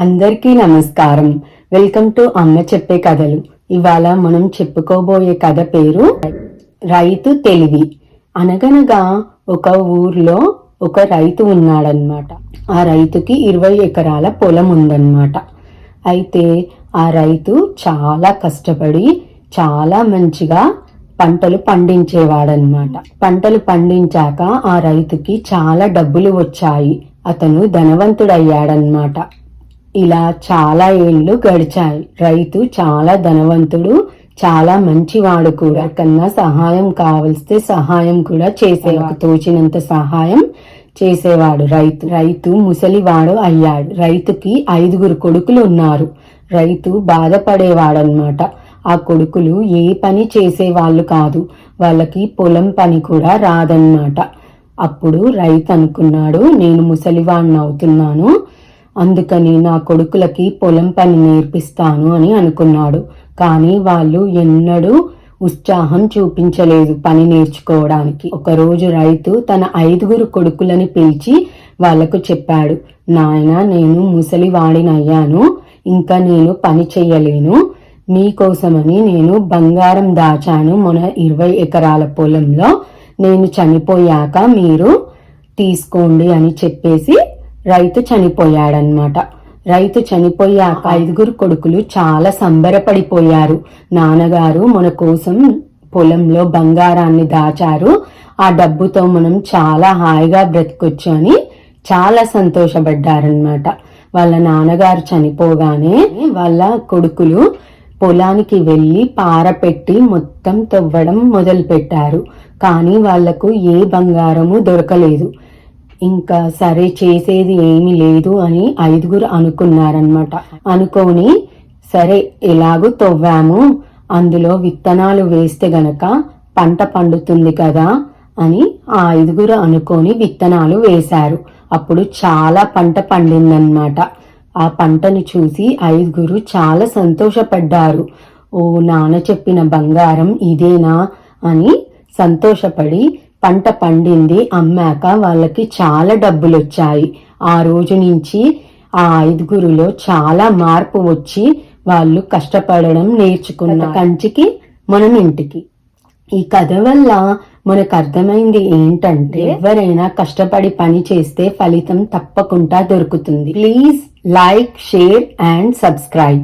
అందరికీ నమస్కారం. Welcome to అమ్మ చెప్పే కథలు. ఇవాళ మనం చెప్పుకోబోయే కథ పేరు రైతు తెలివి. అనగనగా ఒక ఊర్లో ఒక రైతు ఉన్నాడనమాట. ఆ రైతుకి 20 ఎకరాల పొలం ఉందన్నమాట. అయితే ఆ రైతు చాలా కష్టపడి చాలా మంచిగా పంటలు పండించేవాడనమాట. పంటలు పండించాక ఆ రైతుకి చాలా డబ్బులు వచ్చాయి. అతను ధనవంతుడయ్యాడనమాట. ఇలా చాలా ఏళ్ళు గడిచాయి. రైతు చాలా ధనవంతుడు, చాలా మంచివాడు కూడా. కన్నా సహాయం కావలిస్తే సహాయం కూడా చేసేవాడు. తోచినంత సహాయం చేసేవాడు రైతు ముసలివాడు అయ్యాడు. రైతుకి 5 కొడుకులు ఉన్నారు. రైతు బాధపడేవాడనమాట. ఆ కొడుకులు ఏ పని చేసేవాళ్ళు కాదు. వాళ్ళకి పొలం పని కూడా రాదన్నమాట. అప్పుడు రైతు అనుకున్నాడు, నేను ముసలివాణ్ణి అవుతున్నాను, అందుకని నా కొడుకులకి పొలం పని నేర్పిస్తాను అని అనుకున్నాడు. కానీ వాళ్ళు ఎన్నడూ ఉత్సాహం చూపించలేదు పని నేర్చుకోవడానికి. ఒకరోజు రైతు తన 5 కొడుకులని పిలిచి వాళ్లకు చెప్పాడు, నాయనా, నేను ముసలివాడినయ్యాను, ఇంకా నేను పని చెయ్యలేను. మీకోసమని నేను బంగారం దాచాను మన 20 ఎకరాల పొలంలో. నేను చనిపోయాక మీరు తీసుకోండి అని చెప్పేసి రైతు చనిపోయాడనమాట. రైతు చనిపోయాక 5 కొడుకులు చాలా సంబరపడిపోయారు. నాన్నగారు మన కోసం పొలంలో బంగారాన్ని దాచారు, ఆ డబ్బుతో మనం చాలా హాయిగా బ్రతకొచ్చు అని చాలా సంతోషపడ్డారనమాట. వాళ్ళ నాన్నగారు చనిపోగానే వాళ్ళ కొడుకులు పొలానికి వెళ్లి పారపెట్టి మొత్తం తవ్వడం మొదలు పెట్టారు. కానీ వాళ్లకు ఏ బంగారము దొరకలేదు. ఇంకా సరే, చేసేది ఏమీ లేదు అని 5 అనుకున్నారనమాట. అనుకొని సరే, ఎలాగూ తవ్వాము, అందులో విత్తనాలు వేస్తే గనక పంట పండుతుంది కదా అని ఆ 5 అనుకొని విత్తనాలు వేశారు. అప్పుడు చాలా పంట పండిందన్నమాట. ఆ పంటను చూసి 5 చాలా సంతోషపడ్డారు. ఓ, నాన్న చెప్పిన బంగారం ఇదేనా అని సంతోషపడి పంట పండింది. అమ్మాక వాళ్ళకి చాలా డబ్బులు వచ్చాయి. ఆ రోజు నుంచి ఆ 5 చాలా మార్పు వచ్చి వాళ్ళు కష్టపడడం నేర్చుకున్న కంచికి మనం ఇంటికి. ఈ కథ వల్ల మనకు అర్థమైంది ఏంటంటే, ఎవరైనా కష్టపడి పని చేస్తే ఫలితం తప్పకుండా దొరుకుతుంది. Please like, share and subscribe.